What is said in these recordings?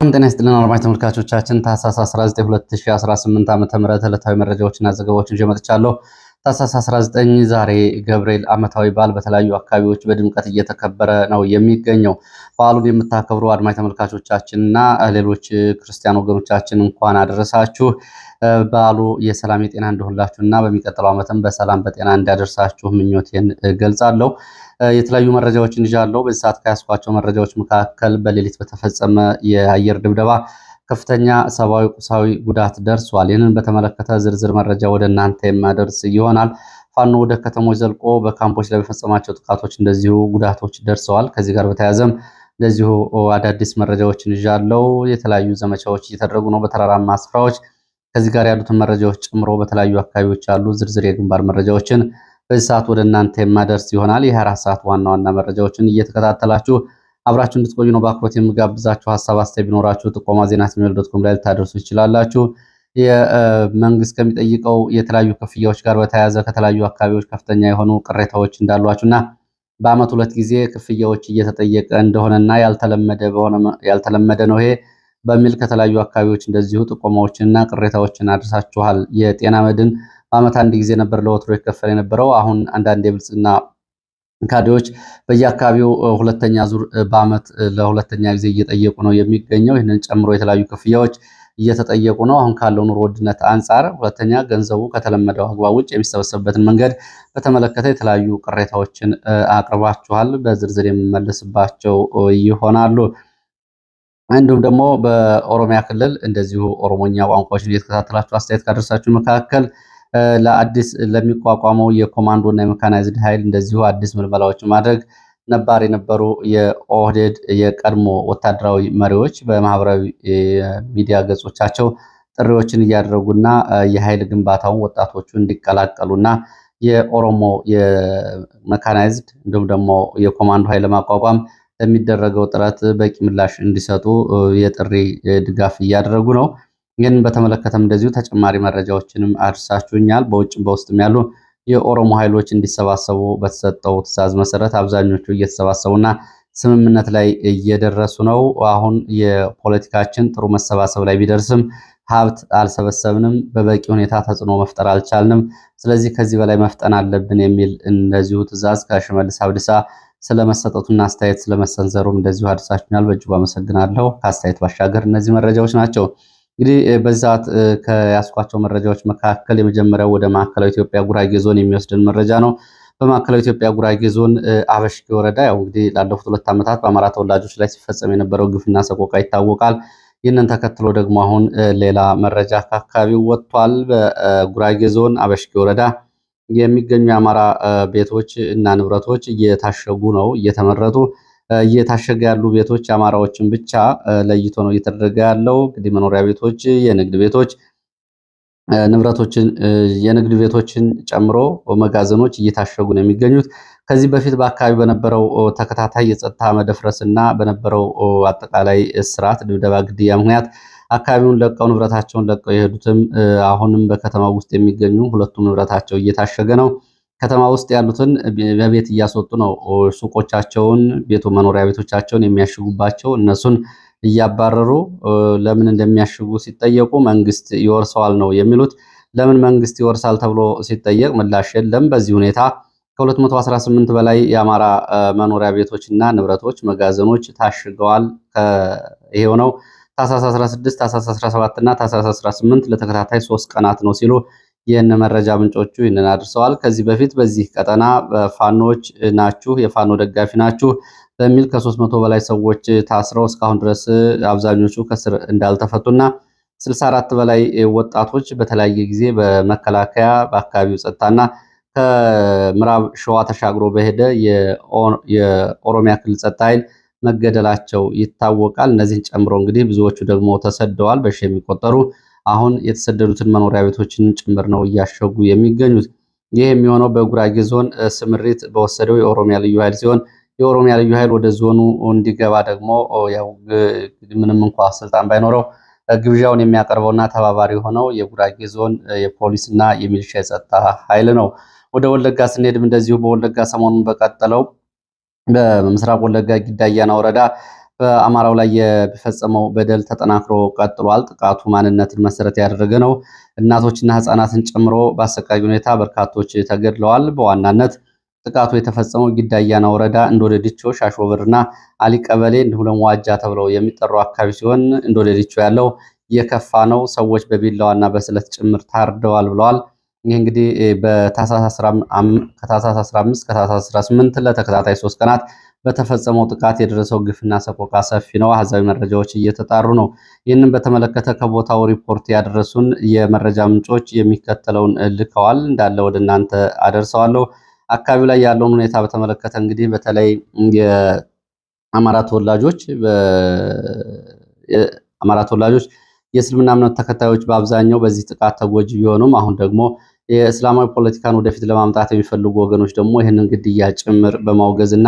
ጤና ይስጥልን አድማጭ ተመልካቾቻችን ታህሳስ 19 2018 ዓ.ም ዕለታዊ መረጃዎችና ዘገባዎችን ይዤ መጥቻለሁ። ታህሳስ 19 ዛሬ ገብርኤል ዓመታዊ በዓል በተለያዩ አካባቢዎች በድምቀት እየተከበረ ነው የሚገኘው። በዓሉን የምታከብሩ አድማጭ ተመልካቾቻችንና ሌሎች ክርስቲያን ወገኖቻችን እንኳን አደረሳችሁ። በዓሉ የሰላም የጤና እንደሆንላችሁና በሚቀጥለው ዓመትም በሰላም በጤና እንዲያደርሳችሁ ምኞቴን ገልጻለሁ። የተለያዩ መረጃዎችን ይዣለሁ። በዚህ ሰዓት ከያዝኳቸው መረጃዎች መካከል በሌሊት በተፈጸመ የአየር ድብደባ ከፍተኛ ሰብአዊ፣ ቁሳዊ ጉዳት ደርሷል። ይህንን በተመለከተ ዝርዝር መረጃ ወደ እናንተ የማደርስ ይሆናል። ፋኖ ወደ ከተሞች ዘልቆ በካምፖች ላይ በፈጸማቸው ጥቃቶች እንደዚሁ ጉዳቶች ደርሰዋል። ከዚህ ጋር በተያያዘም እንደዚሁ አዳዲስ መረጃዎችን ይዣለሁ። የተለያዩ ዘመቻዎች እየተደረጉ ነው በተራራማ ስፍራዎች። ከዚህ ጋር ያሉትን መረጃዎች ጨምሮ በተለያዩ አካባቢዎች ያሉ ዝርዝር የግንባር መረጃዎችን በዚህ ሰዓት ወደ እናንተ የማደርስ ይሆናል። የ24 ሰዓት ዋና ዋና መረጃዎችን እየተከታተላችሁ አብራችሁ እንድትቆዩ ነው በአክብሮት የምጋብዛችሁ። ሀሳብ አስተያየት ቢኖራችሁ ጥቆማ ዜና@gmail.com ላይ ልታደርሱ ይችላላችሁ። የመንግስት ከሚጠይቀው የተለያዩ ክፍያዎች ጋር በተያያዘ ከተለያዩ አካባቢዎች ከፍተኛ የሆኑ ቅሬታዎች እንዳሏችሁና በአመት 2 ጊዜ ክፍያዎች እየተጠየቀ እንደሆነና ያልተለመደ ነው ይሄ በሚል ከተለያዩ አካባቢዎች እንደዚሁ ጥቆማዎችንና ቅሬታዎችን አድርሳችኋል። የጤና መድን በአመት 1 ጊዜ ነበር ለወትሮ ይከፈል የነበረው። አሁን አንዳንድ የብልጽግና ካድሬዎች በየአካባቢው ሁለተኛ ዙር በአመት ለሁለተኛ ጊዜ እየጠየቁ ነው የሚገኘው። ይህንን ጨምሮ የተለያዩ ክፍያዎች እየተጠየቁ ነው። አሁን ካለው ኑሮ ውድነት አንጻር ሁለተኛ ገንዘቡ ከተለመደው አግባብ ውጭ የሚሰበሰብበትን መንገድ በተመለከተ የተለያዩ ቅሬታዎችን አቅርባችኋል። በዝርዝር የምመለስባቸው ይሆናሉ። እንዲሁም ደግሞ በኦሮሚያ ክልል እንደዚሁ ኦሮሞኛ ቋንቋዎችን እየተከታተላችሁ አስተያየት ካደረሳችሁ መካከል ለአዲስ ለሚቋቋመው የኮማንዶ እና የሜካናይዝድ ኃይል እንደዚሁ አዲስ ምልመላዎች ማድረግ ነባር የነበሩ የኦህዴድ የቀድሞ ወታደራዊ መሪዎች በማህበራዊ ሚዲያ ገጾቻቸው ጥሪዎችን እያደረጉና የኃይል ግንባታውን ወጣቶቹ እንዲቀላቀሉና የኦሮሞ የሜካናይዝድ እንዲሁም ደግሞ የኮማንዶ ኃይል ለማቋቋም ለሚደረገው ጥረት በቂ ምላሽ እንዲሰጡ የጥሪ ድጋፍ እያደረጉ ነው። ይህንን በተመለከተም እንደዚሁ ተጨማሪ መረጃዎችንም አድርሳችሁኛል። በውጭም በውስጥም ያሉ የኦሮሞ ኃይሎች እንዲሰባሰቡ በተሰጠው ትዕዛዝ መሰረት አብዛኞቹ እየተሰባሰቡና ስምምነት ላይ እየደረሱ ነው። አሁን የፖለቲካችን ጥሩ መሰባሰብ ላይ ቢደርስም ሀብት አልሰበሰብንም፣ በበቂ ሁኔታ ተጽዕኖ መፍጠር አልቻልንም፣ ስለዚህ ከዚህ በላይ መፍጠን አለብን የሚል እንደዚሁ ትዕዛዝ ከሽመልስ አብዲሳ ስለመሰጠቱና አስተያየት ስለመሰንዘሩም እንደዚሁ አድርሳችሁኛል። በእጅጉ አመሰግናለሁ። ከአስተያየት ባሻገር እነዚህ መረጃዎች ናቸው። እንግዲህ በዚህ ሰዓት ከያስኳቸው መረጃዎች መካከል የመጀመሪያው ወደ ማዕከላዊ ኢትዮጵያ ጉራጌ ዞን የሚወስድን መረጃ ነው። በማዕከላዊ ኢትዮጵያ ጉራጌ ዞን አበሽጌ ወረዳ ያው እንግዲህ ላለፉት 2 ዓመታት በአማራ ተወላጆች ላይ ሲፈጸም የነበረው ግፍና ሰቆቃ ይታወቃል። ይህንን ተከትሎ ደግሞ አሁን ሌላ መረጃ ከአካባቢው ወጥቷል። በጉራጌ ዞን አበሽጌ ወረዳ የሚገኙ የአማራ ቤቶች እና ንብረቶች እየታሸጉ ነው እየተመረጡ እየታሸገ ያሉ ቤቶች አማራዎችን ብቻ ለይቶ ነው እየተደረገ ያለው። እንግዲህ መኖሪያ ቤቶች፣ የንግድ ቤቶች፣ ንብረቶችን የንግድ ቤቶችን ጨምሮ መጋዘኖች እየታሸጉ ነው የሚገኙት። ከዚህ በፊት በአካባቢ በነበረው ተከታታይ የጸጥታ መደፍረስና በነበረው አጠቃላይ እስራት፣ ድብደባ፣ ግድያ ምክንያት አካባቢውን ለቀው ንብረታቸውን ለቀው የሄዱትም አሁንም በከተማው ውስጥ የሚገኙ ሁለቱም ንብረታቸው እየታሸገ ነው። ከተማ ውስጥ ያሉትን በቤት እያስወጡ ነው ሱቆቻቸውን፣ መኖሪያ ቤቶቻቸውን የሚያሽጉባቸው እነሱን እያባረሩ ለምን እንደሚያሽጉ ሲጠየቁ መንግስት ይወርሰዋል ነው የሚሉት። ለምን መንግስት ይወርሳል ተብሎ ሲጠየቅ ምላሽ የለም። በዚህ ሁኔታ ከ218 በላይ የአማራ መኖሪያ ቤቶችና ንብረቶች፣ መጋዘኖች ታሽገዋል። ይሄው ነው ታህሳስ 16፣ ታህሳስ 17 እና ታህሳስ 18 ለተከታታይ 3 ቀናት ነው ሲሉ ይህን መረጃ ምንጮቹ ይህንን አድርሰዋል። ከዚህ በፊት በዚህ ቀጠና ፋኖች ናችሁ፣ የፋኖ ደጋፊ ናችሁ በሚል ከ300 በላይ ሰዎች ታስረው እስካሁን ድረስ አብዛኞቹ ከስር እንዳልተፈቱና 64 በላይ ወጣቶች በተለያየ ጊዜ በመከላከያ በአካባቢው ጸጥታና ከምዕራብ ሸዋ ተሻግሮ በሄደ የኦሮሚያ ክልል ጸጥታ ኃይል መገደላቸው ይታወቃል። እነዚህን ጨምሮ እንግዲህ ብዙዎቹ ደግሞ ተሰደዋል። በሺህ የሚቆጠሩ አሁን የተሰደዱትን መኖሪያ ቤቶችን ጭምር ነው እያሸጉ የሚገኙት። ይህ የሚሆነው በጉራጌ ዞን ስምሪት በወሰደው የኦሮሚያ ልዩ ኃይል ሲሆን የኦሮሚያ ልዩ ኃይል ወደ ዞኑ እንዲገባ ደግሞ ያው ምንም እንኳ ስልጣን ባይኖረው ግብዣውን የሚያቀርበውና ተባባሪ ሆነው የጉራጌ ዞን የፖሊስና የሚሊሻ የጸጥታ ኃይል ነው። ወደ ወለጋ ስንሄድም እንደዚሁ በወለጋ ሰሞኑን በቀጠለው በምስራቅ ወለጋ ጊዳያና ወረዳ በአማራው ላይ የሚፈጸመው በደል ተጠናክሮ ቀጥሏል። ጥቃቱ ማንነትን መሰረት ያደረገ ነው። እናቶችና ሕፃናትን ጨምሮ በአሰቃቂ ሁኔታ በርካቶች ተገድለዋል። በዋናነት ጥቃቱ የተፈጸመው ጊዳ አያና ወረዳ እንዶደ ዲቾ፣ ሻሾበርና አሊ ቀበሌ እንዲሁም ደግሞ ዋጃ ተብለው የሚጠሩ አካባቢ ሲሆን እንዶደ ዲቾ ያለው የከፋ ነው። ሰዎች በቢላዋና በስለት ጭምር ታርደዋል ብለዋል። ይህ እንግዲህ ከታህሳስ 15 ከታህሳስ 18 ለተከታታይ 3 ቀናት በተፈጸመው ጥቃት የደረሰው ግፍና ሰቆቃ ሰፊ ነው። አሃዛዊ መረጃዎች እየተጣሩ ነው። ይህንን በተመለከተ ከቦታው ሪፖርት ያደረሱን የመረጃ ምንጮች የሚከተለውን ልከዋል። እንዳለ ወደ እናንተ አደርሰዋለሁ። አካባቢው ላይ ያለውን ሁኔታ በተመለከተ እንግዲህ በተለይ የአማራ ተወላጆች የእስልምና እምነት ተከታዮች በአብዛኛው በዚህ ጥቃት ተጎጂ ቢሆኑም አሁን ደግሞ የእስላማዊ ፖለቲካን ወደፊት ለማምጣት የሚፈልጉ ወገኖች ደግሞ ይህንን ግድያ ጭምር በማውገዝ እና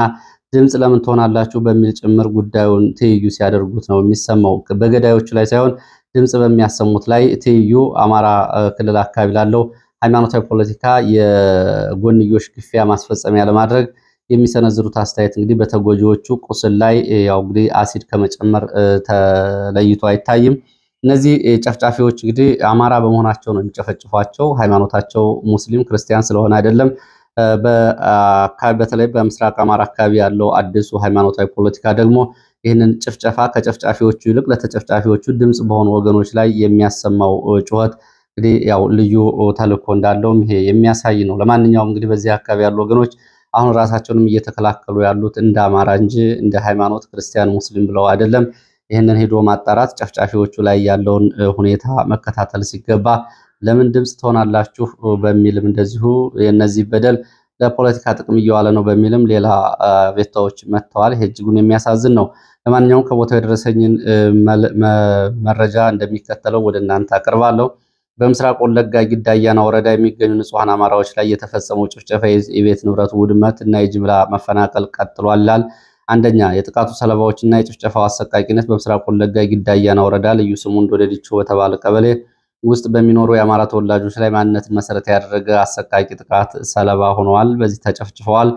ድምፅ ለምን ትሆናላችሁ በሚል ጭምር ጉዳዩን ትይዩ ሲያደርጉት ነው የሚሰማው። በገዳዮቹ ላይ ሳይሆን ድምፅ በሚያሰሙት ላይ ትይዩ አማራ ክልል አካባቢ ላለው ሃይማኖታዊ ፖለቲካ የጎንዮሽ ግፊያ ማስፈጸሚያ ለማድረግ የሚሰነዝሩት አስተያየት እንግዲህ በተጎጂዎቹ ቁስል ላይ ያው እንግዲህ አሲድ ከመጨመር ተለይቶ አይታይም። እነዚህ ጨፍጫፊዎች እንግዲህ አማራ በመሆናቸው ነው የሚጨፈጭፏቸው። ሃይማኖታቸው ሙስሊም ክርስቲያን ስለሆነ አይደለም። በተለይ በምስራቅ አማራ አካባቢ ያለው አዲሱ ሃይማኖታዊ ፖለቲካ ደግሞ ይህንን ጭፍጨፋ ከጨፍጫፊዎቹ ይልቅ ለተጨፍጫፊዎቹ ድምፅ በሆኑ ወገኖች ላይ የሚያሰማው ጩኸት እንግዲህ ያው ልዩ ተልእኮ እንዳለውም ይሄ የሚያሳይ ነው። ለማንኛውም እንግዲህ በዚህ አካባቢ ያሉ ወገኖች አሁን ራሳቸውንም እየተከላከሉ ያሉት እንደ አማራ እንጂ እንደ ሃይማኖት ክርስቲያን ሙስሊም ብለው አይደለም። ይህንን ሄዶ ማጣራት ጨፍጫፊዎቹ ላይ ያለውን ሁኔታ መከታተል ሲገባ ለምን ድምፅ ትሆናላችሁ በሚልም እንደዚሁ የነዚህ በደል ለፖለቲካ ጥቅም እየዋለ ነው በሚልም ሌላ ቤታዎች መጥተዋል። ይሄ እጅጉን የሚያሳዝን ነው። ለማንኛውም ከቦታው የደረሰኝን መረጃ እንደሚከተለው ወደ እናንተ አቀርባለሁ። በምስራቅ ወለጋ ጊዳ አያና ወረዳ የሚገኙ ንጹሐን አማራዎች ላይ የተፈጸመው ጭፍጨፋ፣ የቤት ንብረት ውድመት እና የጅምላ መፈናቀል ቀጥሏል ይላል። አንደኛ፣ የጥቃቱ ሰለባዎችና የጭፍጨፋው አሰቃቂነት በምስራቅ ወለጋ ጊዳ አያና ወረዳ ልዩ ስሙ እንዶደ ዲቾ በተባለ ቀበሌ ውስጥ በሚኖሩ የአማራ ተወላጆች ላይ ማንነትን መሰረት ያደረገ አሰቃቂ ጥቃት ሰለባ ሆነዋል። በዚህ ተጨፍጭፈዋል።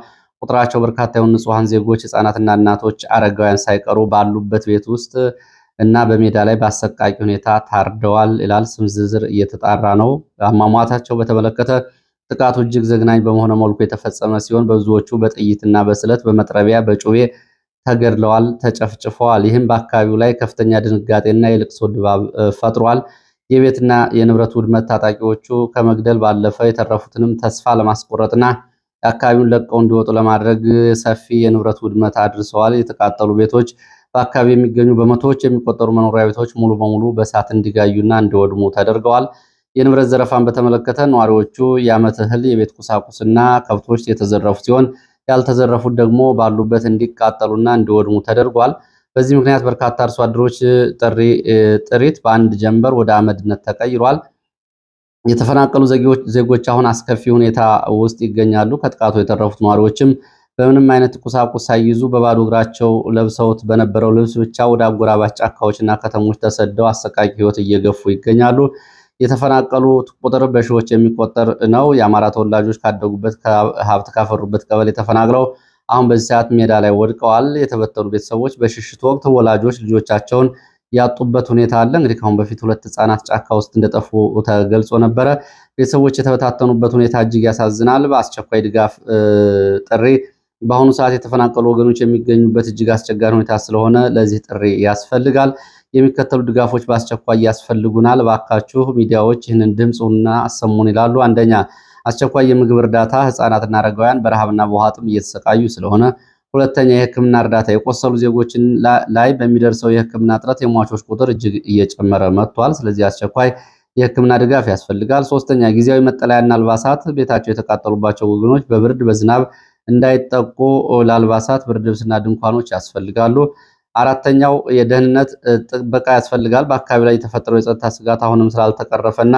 ቁጥራቸው በርካታ የሆኑ ንጹሐን ዜጎች፣ ህጻናትና እናቶች፣ አረጋውያን ሳይቀሩ ባሉበት ቤት ውስጥ እና በሜዳ ላይ በአሰቃቂ ሁኔታ ታርደዋል ይላል። ስም ዝርዝር እየተጣራ ነው። አሟሟታቸው በተመለከተ ጥቃቱ እጅግ ዘግናኝ በመሆነ መልኩ የተፈጸመ ሲሆን በብዙዎቹ በጥይትና በስለት በመጥረቢያ በጩቤ ተገድለዋል፣ ተጨፍጭፈዋል። ይህም በአካባቢው ላይ ከፍተኛ ድንጋጤና የልቅሶ ድባብ ፈጥሯል። የቤትና የንብረት ውድመት ታጣቂዎቹ ከመግደል ባለፈ የተረፉትንም ተስፋ ለማስቆረጥና አካባቢውን ለቀው እንዲወጡ ለማድረግ ሰፊ የንብረት ውድመት አድርሰዋል። የተቃጠሉ ቤቶች፣ በአካባቢ የሚገኙ በመቶዎች የሚቆጠሩ መኖሪያ ቤቶች ሙሉ በሙሉ በእሳት እንዲጋዩና እንዲወድሙ ተደርገዋል። የንብረት ዘረፋን በተመለከተ ነዋሪዎቹ የዓመት እህል፣ የቤት ቁሳቁስና ከብቶች የተዘረፉ ሲሆን ያልተዘረፉት ደግሞ ባሉበት እንዲቃጠሉና እንዲወድሙ ተደርጓል። በዚህ ምክንያት በርካታ አርሶ አደሮች ጥሪት በአንድ ጀንበር ወደ አመድነት ተቀይሯል። የተፈናቀሉ ዜጎች አሁን አስከፊ ሁኔታ ውስጥ ይገኛሉ። ከጥቃቱ የተረፉት ነዋሪዎችም በምንም አይነት ቁሳቁስ ሳይይዙ በባዶ እግራቸው ለብሰውት በነበረው ልብስ ብቻ ወደ አጎራባች ጫካዎችና ከተሞች ተሰደው አሰቃቂ ሕይወት እየገፉ ይገኛሉ። የተፈናቀሉት ቁጥር በሺዎች የሚቆጠር ነው። የአማራ ተወላጆች ካደጉበት ሀብት ካፈሩበት ቀበሌ ተፈናቅለው አሁን በዚህ ሰዓት ሜዳ ላይ ወድቀዋል። የተበተኑ ቤተሰቦች በሽሽት ወቅት ወላጆች ልጆቻቸውን ያጡበት ሁኔታ አለ። እንግዲህ ከአሁን በፊት 2 ህጻናት ጫካ ውስጥ እንደጠፉ ተገልጾ ነበረ። ቤተሰቦች የተበታተኑበት ሁኔታ እጅግ ያሳዝናል። በአስቸኳይ ድጋፍ ጥሪ በአሁኑ ሰዓት የተፈናቀሉ ወገኖች የሚገኙበት እጅግ አስቸጋሪ ሁኔታ ስለሆነ ለዚህ ጥሪ ያስፈልጋል። የሚከተሉ ድጋፎች በአስቸኳይ ያስፈልጉናል። ባካችሁ ሚዲያዎች ይህንን ድምፁና አሰሙን ይላሉ። አንደኛ፣ አስቸኳይ የምግብ እርዳታ፣ ህፃናትና አረጋውያን በረሃብና በውሃ ጥም እየተሰቃዩ ስለሆነ። ሁለተኛ፣ የህክምና እርዳታ፣ የቆሰሉ ዜጎችን ላይ በሚደርሰው የህክምና እጥረት የሟቾች ቁጥር እጅግ እየጨመረ መጥቷል። ስለዚህ አስቸኳይ የህክምና ድጋፍ ያስፈልጋል። ሶስተኛ፣ ጊዜያዊ መጠለያና አልባሳት፣ ቤታቸው የተቃጠሉባቸው ወገኖች በብርድ በዝናብ እንዳይጠቁ ለአልባሳት፣ ብርድ ልብስና ድንኳኖች ያስፈልጋሉ። አራተኛው፣ የደህንነት ጥበቃ ያስፈልጋል። በአካባቢ ላይ የተፈጠረው የጸጥታ ስጋት አሁንም ስላልተቀረፈና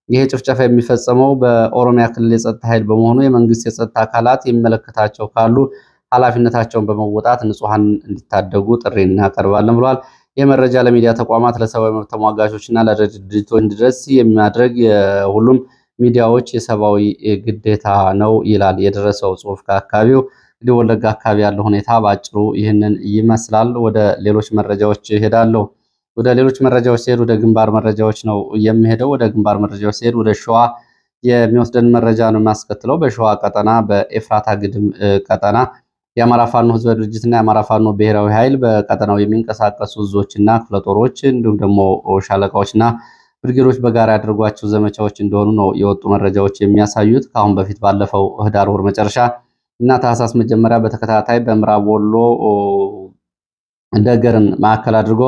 ይሄ ጭፍጨፋ የሚፈጸመው በኦሮሚያ ክልል የጸጥታ ኃይል በመሆኑ የመንግስት የጸጥታ አካላት የሚመለከታቸው ካሉ ኃላፊነታቸውን በመወጣት ንጹሐን እንዲታደጉ ጥሪ እናቀርባለን ብለዋል። ይህ መረጃ ለሚዲያ ተቋማት፣ ለሰብአዊ መብት ተሟጋቾችና ለድርጅቶች እንዲደርስ የሚያደርግ የሁሉም ሚዲያዎች የሰብአዊ ግዴታ ነው ይላል የደረሰው ጽሁፍ ከአካባቢው። እንግዲህ ወለጋ አካባቢ ያለው ሁኔታ በአጭሩ ይህንን ይመስላል። ወደ ሌሎች መረጃዎች እሄዳለሁ። ወደ ሌሎች መረጃዎች ሲሄድ ወደ ግንባር መረጃዎች ነው የሚሄደው። ወደ ግንባር መረጃዎች ሲሄድ ወደ ሸዋ የሚወስደን መረጃ ነው የሚያስከትለው። በሸዋ ቀጠና በኤፍራታ ግድም ቀጠና የአማራ ፋኖ ህዝባዊ ድርጅትና የአማራ ፋኖ ብሔራዊ ኃይል በቀጠናው የሚንቀሳቀሱ እዞችና ክፍለ ጦሮች እንዲሁም ደግሞ ሻለቃዎችና ብርጌዶች በጋራ ያደርጓቸው ዘመቻዎች እንደሆኑ ነው የወጡ መረጃዎች የሚያሳዩት። ከአሁን በፊት ባለፈው ህዳር ወር መጨረሻ እና ታህሳስ መጀመሪያ በተከታታይ በምዕራብ ወሎ ደገርን ማዕከል አድርጎ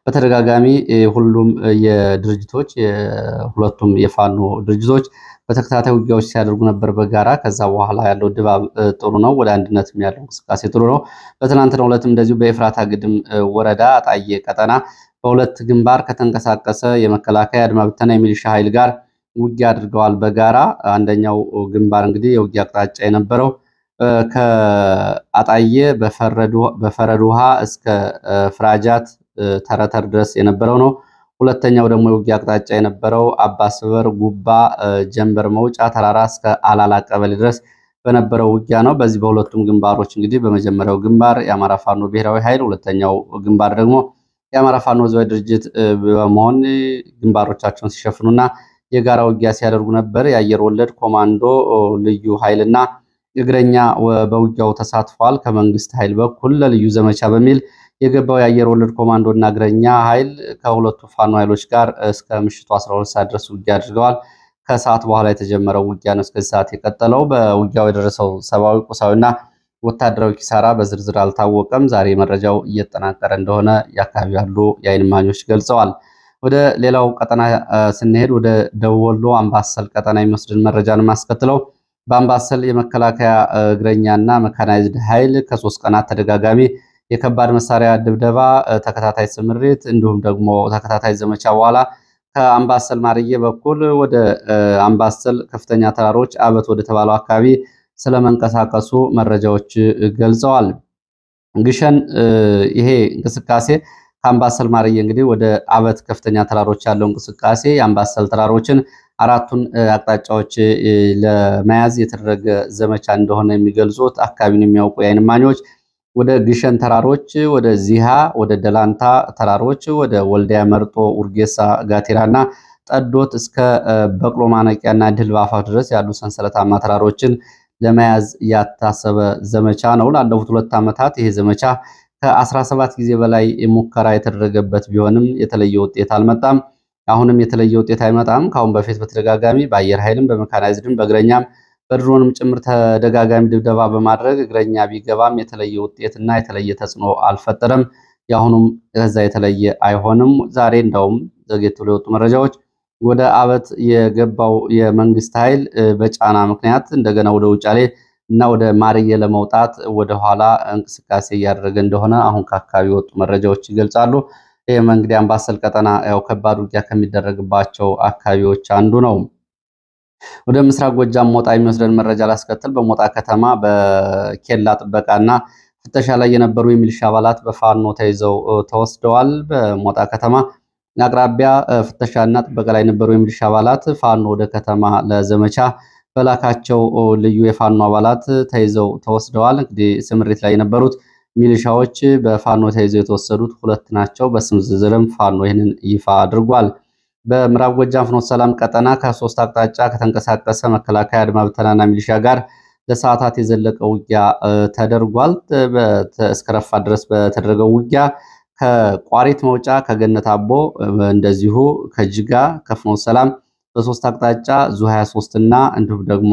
በተደጋጋሚ ሁሉም የድርጅቶች የሁለቱም የፋኖ ድርጅቶች በተከታታይ ውጊያዎች ሲያደርጉ ነበር በጋራ። ከዛ በኋላ ያለው ድባብ ጥሩ ነው። ወደ አንድነትም ያለው እንቅስቃሴ ጥሩ ነው። በትናንትናው ዕለትም እንደዚሁ በኤፍራታ ግድም ወረዳ አጣዬ ቀጠና በሁለት ግንባር ከተንቀሳቀሰ የመከላከያ አድማ ብተና የሚሊሻ ኃይል ጋር ውጊያ አድርገዋል በጋራ። አንደኛው ግንባር እንግዲህ የውጊያ አቅጣጫ የነበረው ከአጣዬ በፈረድ ውሃ እስከ ፍራጃት ተረተር ድረስ የነበረው ነው። ሁለተኛው ደግሞ የውጊያ አቅጣጫ የነበረው አባስበር ጉባ ጀንበር መውጫ ተራራ እስከ አላላ ቀበሌ ድረስ በነበረው ውጊያ ነው። በዚህ በሁለቱም ግንባሮች እንግዲህ በመጀመሪያው ግንባር የአማራ ፋኖ ብሔራዊ ኃይል፣ ሁለተኛው ግንባር ደግሞ የአማራ ፋኖ ህዝባዊ ድርጅት በመሆን ግንባሮቻቸውን ሲሸፍኑና የጋራ ውጊያ ሲያደርጉ ነበር። የአየር ወለድ ኮማንዶ ልዩ ኃይልና እግረኛ በውጊያው ተሳትፏል። ከመንግስት ኃይል በኩል ለልዩ ዘመቻ በሚል የገባው የአየር ወለድ ኮማንዶ እና እግረኛ ኃይል ከሁለቱ ፋኖ ኃይሎች ጋር እስከ ምሽቱ 12 ሰዓት ድረስ ውጊያ አድርገዋል። ከሰዓት በኋላ የተጀመረው ውጊያ ነው እስከዚህ ሰዓት የቀጠለው። በውጊያው የደረሰው ሰብአዊ፣ ቁሳዊና ወታደራዊ ኪሳራ በዝርዝር አልታወቀም። ዛሬ መረጃው እየተጠናቀረ እንደሆነ የአካባቢ ያሉ የዓይን እማኞች ገልጸዋል። ወደ ሌላው ቀጠና ስንሄድ ወደ ደቡብ ወሎ አምባሰል ቀጠና የሚወስድን መረጃ ነው የማስከትለው። በአምባሰል የመከላከያ እግረኛና መካናይዝድ ኃይል ከ3 ቀናት ተደጋጋሚ የከባድ መሳሪያ ድብደባ፣ ተከታታይ ስምሪት እንዲሁም ደግሞ ተከታታይ ዘመቻ በኋላ ከአምባሰል ማርዬ በኩል ወደ አምባሰል ከፍተኛ ተራሮች አበት ወደ ተባለው አካባቢ ስለመንቀሳቀሱ መረጃዎች ገልጸዋል። ግሸን ይሄ እንቅስቃሴ ከአምባሰል ማርዬ እንግዲህ ወደ አበት ከፍተኛ ተራሮች ያለው እንቅስቃሴ የአምባሰል ተራሮችን አራቱን አቅጣጫዎች ለመያዝ የተደረገ ዘመቻ እንደሆነ የሚገልጹት አካባቢውን የሚያውቁ የዓይን እማኞች ወደ ግሸን ተራሮች፣ ወደ ዚሃ፣ ወደ ደላንታ ተራሮች፣ ወደ ወልዲያ መርጦ፣ ውርጌሳ፣ ጋቴራና ጠዶት እስከ በቅሎ ማነቂያና ድልባፋ ድረስ ያሉ ሰንሰለታማ ተራሮችን ለመያዝ ያታሰበ ዘመቻ ነው። ላለፉት 2 ዓመታት ይሄ ዘመቻ ከ17 ጊዜ በላይ ሙከራ የተደረገበት ቢሆንም የተለየ ውጤት አልመጣም። አሁንም የተለየ ውጤት አይመጣም። ከአሁን በፊት በተደጋጋሚ በአየር ኃይልም በመካናይዝድም በእግረኛም በድሮንም ጭምር ተደጋጋሚ ድብደባ በማድረግ እግረኛ ቢገባም የተለየ ውጤትና የተለየ ተጽዕኖ አልፈጠረም። የአሁኑም ከዛ የተለየ አይሆንም። ዛሬ እንዳውም ዘግየት ብሎ የወጡ መረጃዎች ወደ አበት የገባው የመንግስት ኃይል በጫና ምክንያት እንደገና ወደ ውጫሌ እና ወደ ማርዬ ለመውጣት ወደኋላ እንቅስቃሴ እያደረገ እንደሆነ አሁን ከአካባቢ የወጡ መረጃዎች ይገልጻሉ። ይህም እንግዲህ አምባሰል ቀጠና ያው ከባድ ውጊያ ከሚደረግባቸው አካባቢዎች አንዱ ነው። ወደ ምስራቅ ጎጃም ሞጣ የሚወስደን መረጃ ላስከትል። በሞጣ ከተማ በኬላ ጥበቃና ፍተሻ ላይ የነበሩ የሚሊሻ አባላት በፋኖ ተይዘው ተወስደዋል። በሞጣ ከተማ አቅራቢያ ፍተሻና ጥበቃ ላይ የነበሩ የሚሊሻ አባላት ፋኖ ወደ ከተማ ለዘመቻ በላካቸው ልዩ የፋኖ አባላት ተይዘው ተወስደዋል። እንግዲህ ስምሪት ላይ የነበሩት ሚሊሻዎች በፋኖ ተይዘው የተወሰዱት 2 ናቸው። በስም ዝርዝርም ፋኖ ይህንን ይፋ አድርጓል። በምዕራብ ጎጃም ፍኖተ ሰላም ቀጠና ከ3 አቅጣጫ ከተንቀሳቀሰ መከላከያ አድማ ብተናና ሚሊሻ ጋር ለሰዓታት የዘለቀ ውጊያ ተደርጓል። እስከ ረፋድ ድረስ በተደረገው ውጊያ ከቋሪት መውጫ፣ ከገነት አቦ እንደዚሁ ከጅጋ ከፍኖተ ሰላም በ3 አቅጣጫ ዙ 23 እና እንዲሁም ደግሞ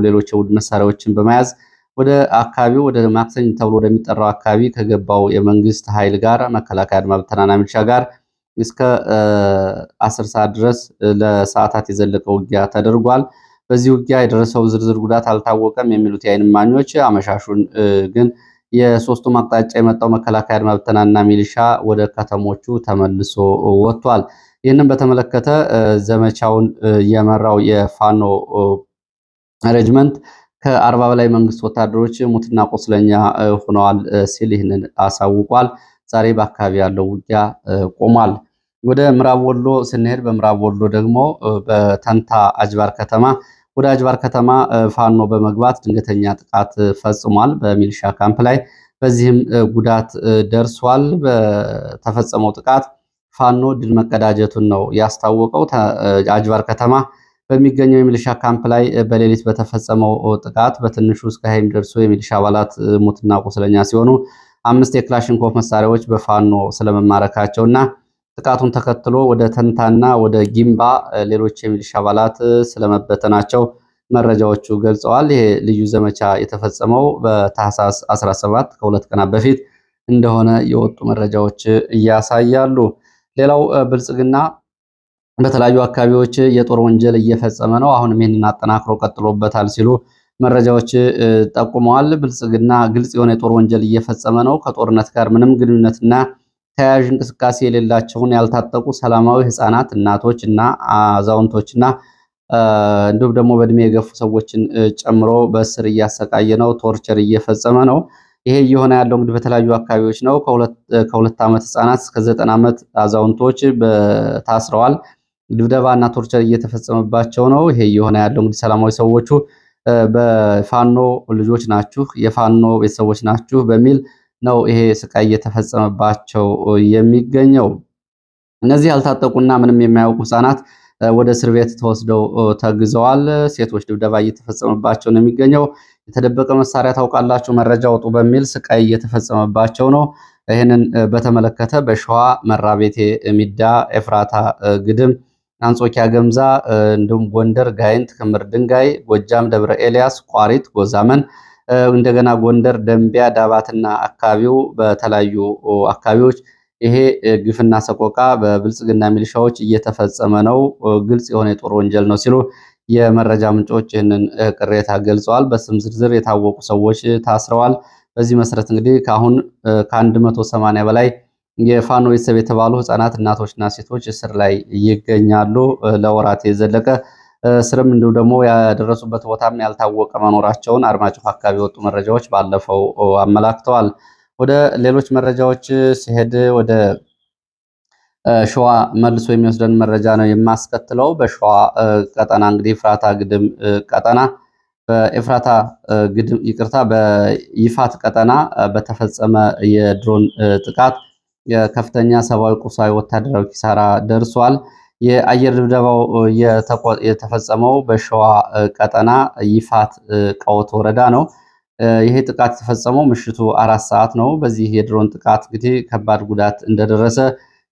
ሌሎች የውድ መሳሪያዎችን በመያዝ ወደ አካባቢው ወደ ማክሰኝ ተብሎ ወደሚጠራው አካባቢ ከገባው የመንግስት ኃይል ጋር መከላከያ አድማ ብተናና ሚሊሻ ጋር እስከ 10 ሰዓት ድረስ ለሰዓታት የዘለቀ ውጊያ ተደርጓል። በዚህ ውጊያ የደረሰው ዝርዝር ጉዳት አልታወቀም የሚሉት የዓይን እማኞች አመሻሹን ግን የሶስቱም አቅጣጫ የመጣው መከላከያ አድማ ብተናና ሚሊሻ ወደ ከተሞቹ ተመልሶ ወጥቷል። ይህንን በተመለከተ ዘመቻውን የመራው የፋኖ ሬጅመንት ከ40 በላይ መንግስት ወታደሮች ሙትና ቆስለኛ ሆነዋል ሲል ይህንን አሳውቋል። ዛሬ በአካባቢ ያለው ውጊያ ቆሟል። ወደ ምዕራብ ወሎ ስንሄድ በምዕራብ ወሎ ደግሞ በተንታ አጅባር ከተማ ወደ አጅባር ከተማ ፋኖ በመግባት ድንገተኛ ጥቃት ፈጽሟል በሚሊሻ ካምፕ ላይ። በዚህም ጉዳት ደርሷል። በተፈጸመው ጥቃት ፋኖ ድል መቀዳጀቱን ነው ያስታወቀው። አጅባር ከተማ በሚገኘው የሚሊሻ ካምፕ ላይ በሌሊት በተፈጸመው ጥቃት በትንሹ እስከ 20 የሚደርሱ የሚሊሻ አባላት ሙትና ቁስለኛ ሲሆኑ 5 የክላሽንኮቭ መሳሪያዎች በፋኖ ስለመማረካቸውና ጥቃቱን ተከትሎ ወደ ተንታና ወደ ጊምባ ሌሎች የሚሊሻ አባላት ስለመበተናቸው መረጃዎቹ ገልጸዋል። ይሄ ልዩ ዘመቻ የተፈጸመው በታህሳስ 17 ከሁለት ቀናት በፊት እንደሆነ የወጡ መረጃዎች ያሳያሉ። ሌላው ብልጽግና በተለያዩ አካባቢዎች የጦር ወንጀል እየፈጸመ ነው፣ አሁንም ይህንን አጠናክሮ ቀጥሎበታል ሲሉ መረጃዎች ጠቁመዋል። ብልጽግና ግልጽ የሆነ የጦር ወንጀል እየፈጸመ ነው፣ ከጦርነት ጋር ምንም ግንኙነትና ተያያዥ እንቅስቃሴ የሌላቸውን ያልታጠቁ ሰላማዊ ህፃናት፣ እናቶች እና አዛውንቶችና እንዲሁም ደግሞ በእድሜ የገፉ ሰዎችን ጨምሮ በእስር እያሰቃየ ነው፣ ቶርቸር እየፈጸመ ነው። ይሄ እየሆነ ያለው እንግዲህ በተለያዩ አካባቢዎች ነው። ከሁለት ዓመት ህፃናት እስከ 90 ዓመት አዛውንቶች ታስረዋል። ድብደባ እና ቶርቸር እየተፈጸመባቸው ነው። ይሄ እየሆነ ያለው እንግዲህ ሰላማዊ ሰዎቹ በፋኖ ልጆች ናችሁ፣ የፋኖ ቤተሰቦች ናችሁ በሚል ነው ይሄ ስቃይ እየተፈጸመባቸው የሚገኘው። እነዚህ ያልታጠቁና ምንም የማያውቁ ህፃናት ወደ እስር ቤት ተወስደው ተግዘዋል። ሴቶች ድብደባ እየተፈጸመባቸው ነው የሚገኘው። የተደበቀ መሳሪያ ታውቃላችሁ መረጃ አውጡ በሚል ስቃይ እየተፈጸመባቸው ነው። ይህንን በተመለከተ በሸዋ መራቤቴ፣ ሚዳ፣ ኤፍራታ ግድም፣ አንጾኪያ ገምዛ፣ እንዲሁም ጎንደር ጋይንት፣ ክምር ድንጋይ፣ ጎጃም ደብረ ኤልያስ፣ ቋሪት፣ ጎዛመን፣ እንደገና ጎንደር ደንቢያ፣ ዳባትና አካባቢው በተለያዩ አካባቢዎች ይሄ ግፍና ሰቆቃ በብልጽግና ሚሊሻዎች እየተፈጸመ ነው፣ ግልጽ የሆነ የጦር ወንጀል ነው ሲሉ የመረጃ ምንጮች ይህንን ቅሬታ ገልጸዋል። በስም ዝርዝር የታወቁ ሰዎች ታስረዋል። በዚህ መሰረት እንግዲህ ከአሁን ከ180 በላይ የፋኖ ቤተሰብ የተባሉ ህፃናት፣ እናቶችና ሴቶች እስር ላይ ይገኛሉ። ለወራት የዘለቀ እስርም እንዲሁ ደግሞ ያደረሱበት ቦታም ያልታወቀ መኖራቸውን አርማጭሆ አካባቢ የወጡ መረጃዎች ባለፈው አመላክተዋል። ወደ ሌሎች መረጃዎች ሲሄድ ወደ ሸዋ መልሶ የሚወስደን መረጃ ነው የማስከትለው። በሸዋ ቀጠና እንግዲህ ኤፍራታ ግድም ቀጠና በኤፍራታ ግድም ይቅርታ፣ በይፋት ቀጠና በተፈጸመ የድሮን ጥቃት ከፍተኛ ሰብአዊ፣ ቁሳዊ፣ ወታደራዊ ኪሳራ ደርሷል። የአየር ድብደባው የተፈጸመው በሸዋ ቀጠና ይፋት ቀወት ወረዳ ነው። ይሄ ጥቃት የተፈጸመው ምሽቱ 4 ሰዓት ነው። በዚህ የድሮን ጥቃት እንግዲህ ከባድ ጉዳት እንደደረሰ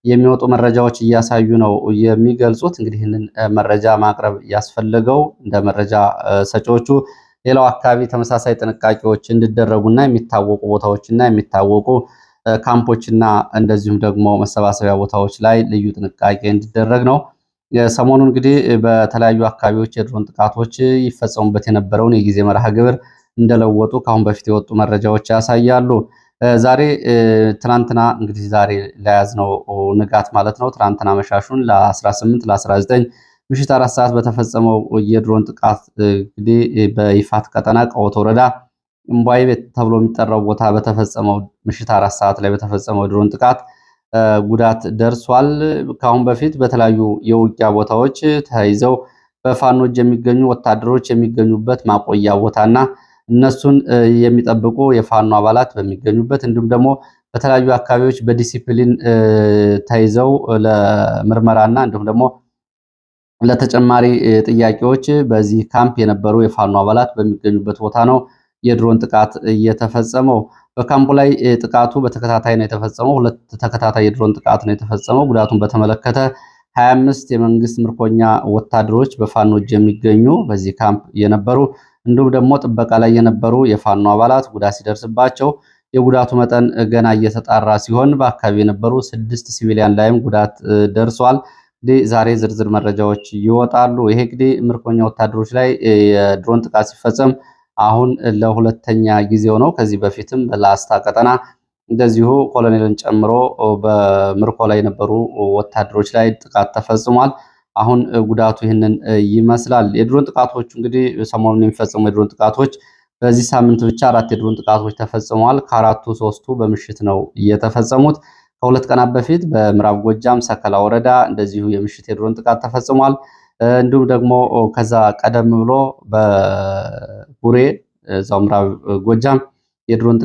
የሚወጡ መረጃዎች እያሳዩ ነው የሚገልጹት። እንግዲህ ይህንን መረጃ ማቅረብ ያስፈለገው እንደ መረጃ ሰጪዎቹ ሌላው አካባቢ ተመሳሳይ ጥንቃቄዎች እንዲደረጉና የሚታወቁ ቦታዎችና የሚታወቁ ካምፖችና እንደዚሁም ደግሞ መሰባሰቢያ ቦታዎች ላይ ልዩ ጥንቃቄ እንዲደረግ ነው። ሰሞኑ እንግዲህ በተለያዩ አካባቢዎች የድሮን ጥቃቶች ይፈጸሙበት የነበረውን የጊዜ መርሃ ግብር እንደለወጡ ከአሁን በፊት የወጡ መረጃዎች ያሳያሉ። ዛሬ ትናንትና እንግዲህ ዛሬ ለያዝነው ንጋት ማለት ነው ትናንትና መሻሹን ለ18 ለ19 ምሽት 4 ሰዓት በተፈጸመው የድሮን ጥቃት እንግዲህ በይፋት ቀጠና ቀወት ወረዳ እምቧይ ቤት ተብሎ የሚጠራው ቦታ በተፈጸመው ምሽት 4 ሰዓት ላይ በተፈጸመው ድሮን ጥቃት ጉዳት ደርሷል። ከአሁን በፊት በተለያዩ የውጊያ ቦታዎች ተይዘው በፋኖች የሚገኙ ወታደሮች የሚገኙበት ማቆያ ቦታና እነሱን የሚጠብቁ የፋኖ አባላት በሚገኙበት እንዲሁም ደግሞ በተለያዩ አካባቢዎች በዲሲፕሊን ተይዘው ለምርመራና እንዲሁም ደግሞ ለተጨማሪ ጥያቄዎች በዚህ ካምፕ የነበሩ የፋኖ አባላት በሚገኙበት ቦታ ነው የድሮን ጥቃት እየተፈጸመው። በካምፑ ላይ ጥቃቱ በተከታታይ ነው የተፈጸመው። 2 ተከታታይ የድሮን ጥቃት ነው የተፈጸመው። ጉዳቱን በተመለከተ 25 የመንግስት ምርኮኛ ወታደሮች በፋኖ እጅ የሚገኙ በዚህ ካምፕ የነበሩ እንዲሁም ደግሞ ጥበቃ ላይ የነበሩ የፋኖ አባላት ጉዳት ሲደርስባቸው የጉዳቱ መጠን ገና እየተጣራ ሲሆን በአካባቢ የነበሩ 6 ሲቪሊያን ላይም ጉዳት ደርሷል። እንግዲህ ዛሬ ዝርዝር መረጃዎች ይወጣሉ። ይሄ እንግዲህ ምርኮኛ ወታደሮች ላይ የድሮን ጥቃት ሲፈጸም አሁን ለሁለተኛ ጊዜው ነው። ከዚህ በፊትም በላስታ ቀጠና እንደዚሁ ኮሎኔልን ጨምሮ በምርኮ ላይ የነበሩ ወታደሮች ላይ ጥቃት ተፈጽሟል። አሁን ጉዳቱ ይህንን ይመስላል። የድሮን ጥቃቶች እንግዲህ ሰሞኑን የሚፈጸሙ የድሮን ጥቃቶች በዚህ ሳምንት ብቻ 4 የድሮን ጥቃቶች ተፈጽመዋል። ከአራቱ 3ቱ በምሽት ነው የተፈጸሙት። ከ2 ቀናት በፊት በምዕራብ ጎጃም ሰከላ ወረዳ እንደዚሁ የምሽት የድሮን ጥቃት ተፈጽሟል። እንዲሁም ደግሞ ከዛ ቀደም ብሎ በቡሬ እዛው ምዕራብ ጎጃም የድሮን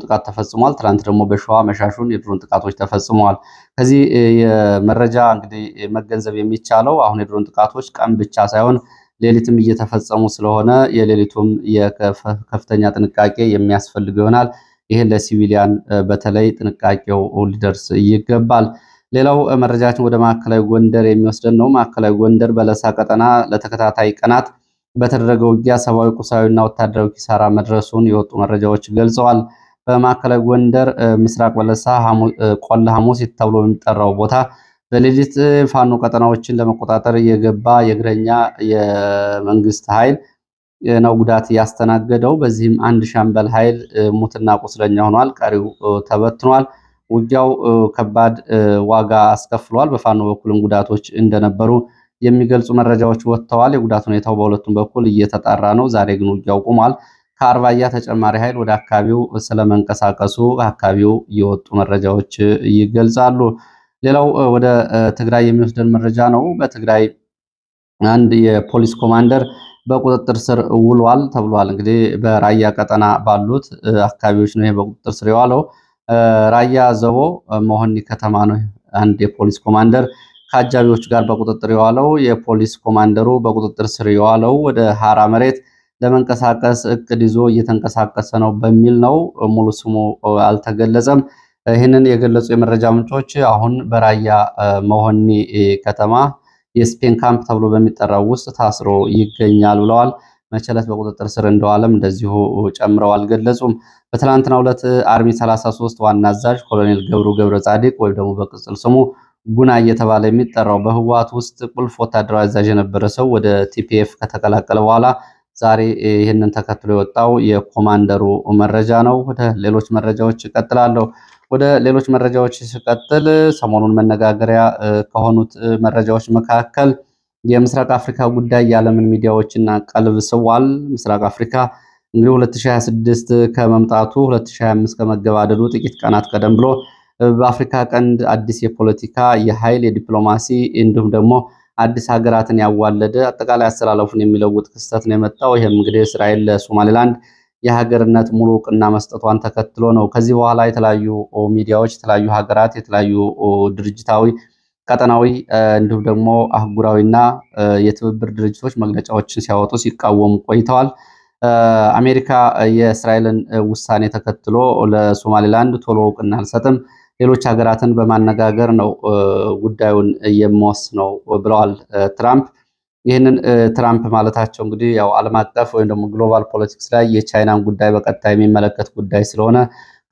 ጥቃት ተፈጽሟል። ትናንት ደግሞ በሸዋ መሻሹን የድሮን ጥቃቶች ተፈጽመዋል። ከዚህ የመረጃ እንግዲህ መገንዘብ የሚቻለው አሁን የድሮን ጥቃቶች ቀን ብቻ ሳይሆን ሌሊትም እየተፈጸሙ ስለሆነ የሌሊቱም ከፍተኛ ጥንቃቄ የሚያስፈልግ ይሆናል። ይህን ለሲቪሊያን በተለይ ጥንቃቄው ሊደርስ ይገባል። ሌላው መረጃችን ወደ ማዕከላዊ ጎንደር የሚወስደን ነው። ማዕከላዊ ጎንደር በለሳ ቀጠና ለተከታታይ ቀናት በተደረገ ውጊያ ሰብአዊ፣ ቁሳዊና ወታደራዊ ኪሳራ መድረሱን የወጡ መረጃዎች ገልጸዋል። በማዕከላዊ ጎንደር ምስራቅ በለሳ ቆላ ሐሙሲት ተብሎ በሚጠራው ቦታ በሌሊት ፋኖ ቀጠናዎችን ለመቆጣጠር የገባ የእግረኛ የመንግስት ኃይል ነው ጉዳት ያስተናገደው። በዚህም አንድ ሻምበል ኃይል ሙትና ቁስለኛ ሆኗል። ቀሪው ተበትኗል። ውጊያው ከባድ ዋጋ አስከፍሏል። በፋኖ በኩልም ጉዳቶች እንደነበሩ የሚገልጹ መረጃዎች ወጥተዋል። የጉዳት ሁኔታው በሁለቱም በኩል እየተጣራ ነው። ዛሬ ግን ውጊያው ቆሟል። ከአርባያ ተጨማሪ ኃይል ወደ አካባቢው ስለመንቀሳቀሱ አካባቢው የወጡ መረጃዎች ይገልጻሉ። ሌላው ወደ ትግራይ የሚወስደን መረጃ ነው። በትግራይ አንድ የፖሊስ ኮማንደር በቁጥጥር ስር ውሏል ተብሏል። እንግዲህ በራያ ቀጠና ባሉት አካባቢዎች ነው ይሄ በቁጥጥር ስር የዋለው። ራያ ዘቦ መሆኒ ከተማ ነው አንድ የፖሊስ ኮማንደር ከአጃቢዎች ጋር በቁጥጥር የዋለው። የፖሊስ ኮማንደሩ በቁጥጥር ስር የዋለው ወደ ሀራ መሬት ለመንቀሳቀስ እቅድ ይዞ እየተንቀሳቀሰ ነው በሚል ነው። ሙሉ ስሙ አልተገለጸም። ይህንን የገለጹ የመረጃ ምንጮች አሁን በራያ መሆኒ ከተማ የስፔን ካምፕ ተብሎ በሚጠራው ውስጥ ታስሮ ይገኛል ብለዋል። መቸለት በቁጥጥር ስር እንደዋለም እንደዚሁ ጨምረው አልገለጹም። በትናንትናው ዕለት አርሚ 33 ዋና አዛዥ ኮሎኔል ገብሩ ገብረ ጻዲቅ ወይም ደግሞ በቅጽል ስሙ ጉና እየተባለ የሚጠራው በህወሓት ውስጥ ቁልፍ ወታደራዊ አዛዥ የነበረ ሰው ወደ ቲፒኤፍ ከተቀላቀለ በኋላ ዛሬ ይህንን ተከትሎ የወጣው የኮማንደሩ መረጃ ነው። ወደ ሌሎች መረጃዎች እቀጥላለሁ። ወደ ሌሎች መረጃዎች ሲቀጥል ሰሞኑን መነጋገሪያ ከሆኑት መረጃዎች መካከል የምስራቅ አፍሪካ ጉዳይ የዓለምን ሚዲያዎችና ቀልብ ስቧል። ምስራቅ አፍሪካ እንግዲህ 2026 ከመምጣቱ 2025 ከመገባደዱ ጥቂት ቀናት ቀደም ብሎ በአፍሪካ ቀንድ አዲስ የፖለቲካ የኃይል የዲፕሎማሲ እንዲሁም ደግሞ አዲስ ሀገራትን ያዋለደ አጠቃላይ አስተላለፉን የሚለውጥ ክስተት ነው የመጣው። ይህም እንግዲህ እስራኤል ለሶማሌላንድ የሀገርነት ሙሉ እውቅና መስጠቷን ተከትሎ ነው። ከዚህ በኋላ የተለያዩ ሚዲያዎች፣ የተለያዩ ሀገራት፣ የተለያዩ ድርጅታዊ፣ ቀጠናዊ እንዲሁም ደግሞ አህጉራዊና የትብብር ድርጅቶች መግለጫዎችን ሲያወጡ ሲቃወሙ ቆይተዋል። አሜሪካ የእስራኤልን ውሳኔ ተከትሎ ለሶማሌላንድ ቶሎ እውቅና አልሰጥም፣ ሌሎች ሀገራትን በማነጋገር ነው ጉዳዩን የሚወስነው ብለዋል ትራምፕ። ይህንን ትራምፕ ማለታቸው እንግዲህ ያው ዓለም አቀፍ ወይም ደግሞ ግሎባል ፖለቲክስ ላይ የቻይናን ጉዳይ በቀጥታ የሚመለከት ጉዳይ ስለሆነ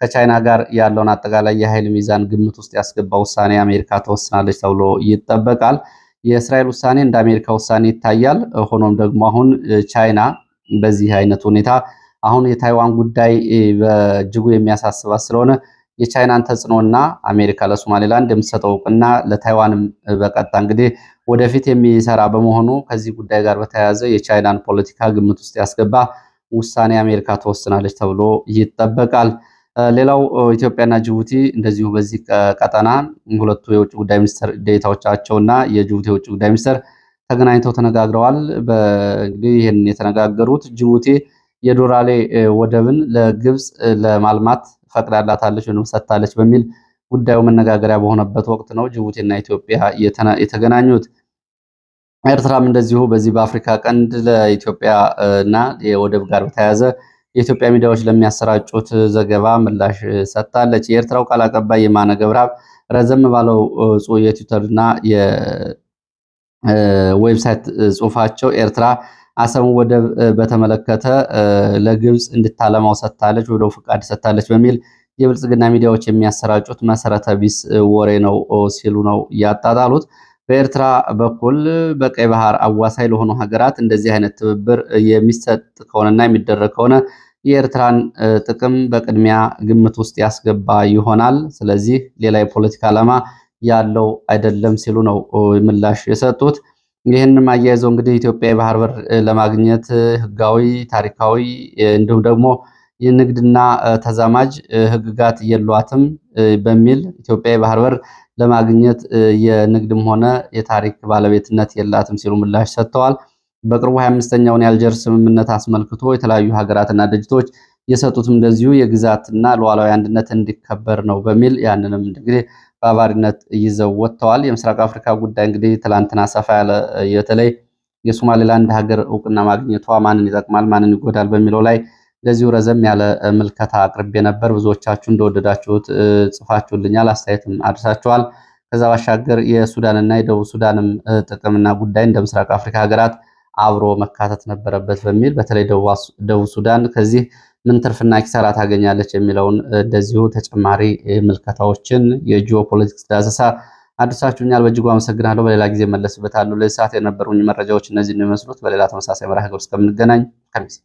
ከቻይና ጋር ያለውን አጠቃላይ የኃይል ሚዛን ግምት ውስጥ ያስገባ ውሳኔ አሜሪካ ተወስናለች ተብሎ ይጠበቃል። የእስራኤል ውሳኔ እንደ አሜሪካ ውሳኔ ይታያል። ሆኖም ደግሞ አሁን ቻይና በዚህ አይነት ሁኔታ አሁን የታይዋን ጉዳይ በእጅጉ የሚያሳስባት ስለሆነ የቻይናን ተጽዕኖና አሜሪካ ለሶማሌላንድ የምትሰጠው እውቅና ለታይዋንም በቀጥታ እንግዲህ ወደፊት የሚሰራ በመሆኑ ከዚህ ጉዳይ ጋር በተያያዘ የቻይናን ፖለቲካ ግምት ውስጥ ያስገባ ውሳኔ አሜሪካ ትወስናለች ተብሎ ይጠበቃል። ሌላው ኢትዮጵያና ጅቡቲ እንደዚሁ በዚህ ቀጠና ሁለቱ የውጭ ጉዳይ ሚኒስትር ዴኤታዎቻቸውና የጅቡቲ የውጭ ጉዳይ ሚኒስትር ተገናኝተው ተነጋግረዋል። እንግዲህ ይህን የተነጋገሩት ጅቡቲ የዶራሌ ወደብን ለግብፅ ለማልማት ፈቅዳላታለች ወይም ሰጥታለች በሚል ጉዳዩ መነጋገሪያ በሆነበት ወቅት ነው ጅቡቲና ኢትዮጵያ የተገናኙት። ኤርትራም እንደዚሁ በዚህ በአፍሪካ ቀንድ ለኢትዮጵያ እና የወደብ ጋር በተያያዘ የኢትዮጵያ ሚዲያዎች ለሚያሰራጩት ዘገባ ምላሽ ሰጥታለች። የኤርትራው ቃል አቀባይ የማነ ገብረአብ ረዘም ባለው የትዊተርና የዌብሳይት ጽሁፋቸው ኤርትራ አሰብ ወደብ በተመለከተ ለግብፅ እንድታለማው ሰጥታለች፣ ወደው ፍቃድ ሰጥታለች በሚል የብልጽግና ሚዲያዎች የሚያሰራጩት መሰረተ ቢስ ወሬ ነው ሲሉ ነው ያጣጣሉት። በኤርትራ በኩል በቀይ ባህር አዋሳኝ ለሆኑ ሀገራት እንደዚህ አይነት ትብብር የሚሰጥ ከሆነና የሚደረግ ከሆነ የኤርትራን ጥቅም በቅድሚያ ግምት ውስጥ ያስገባ ይሆናል። ስለዚህ ሌላ የፖለቲካ ዓላማ ያለው አይደለም ሲሉ ነው ምላሽ የሰጡት። ይህንም አያይዘው እንግዲህ ኢትዮጵያ የባህር በር ለማግኘት ህጋዊ፣ ታሪካዊ እንዲሁም ደግሞ የንግድና ተዛማጅ ህግጋት የሏትም በሚል ኢትዮጵያ የባህር በር ለማግኘት የንግድም ሆነ የታሪክ ባለቤትነት የላትም ሲሉ ምላሽ ሰጥተዋል። በቅርቡ 25ኛውን የአልጀር ስምምነት አስመልክቶ የተለያዩ ሀገራትና ድርጅቶች የሰጡትም እንደዚሁ የግዛትና ሉዓላዊ አንድነት እንዲከበር ነው በሚል ያንንም እንግዲህ በአባሪነት ይዘው ወጥተዋል። የምስራቅ አፍሪካ ጉዳይ እንግዲህ ትላንትና ሰፋ ያለ የተለይ የሶማሌላንድ ሀገር እውቅና ማግኘቷ ማንን ይጠቅማል፣ ማንን ይጎዳል በሚለው ላይ እንደዚሁ ረዘም ያለ ምልከታ አቅርቤ ነበር። ብዙዎቻችሁ እንደወደዳችሁት ጽፋችሁልኛል፣ አስተያየትም አድርሳችኋል። ከዛ ባሻገር የሱዳንና የደቡብ ሱዳንም ጥቅምና ጉዳይ እንደ ምስራቅ አፍሪካ ሀገራት አብሮ መካተት ነበረበት በሚል በተለይ ደቡብ ሱዳን ከዚህ ምን ትርፍና ኪሳራ ታገኛለች የሚለውን እንደዚሁ ተጨማሪ ምልከታዎችን የጂኦፖለቲክስ ዳሰሳ አድርሳችሁኛል። በእጅጉ አመሰግናለሁ። በሌላ ጊዜ መለስበታለሁ። ለዚህ ሰዓት የነበሩኝ መረጃዎች እነዚህ ነው የሚመስሉት። በሌላ ተመሳሳይ መርሃ ግብር እስከምንገናኝ ከሚስ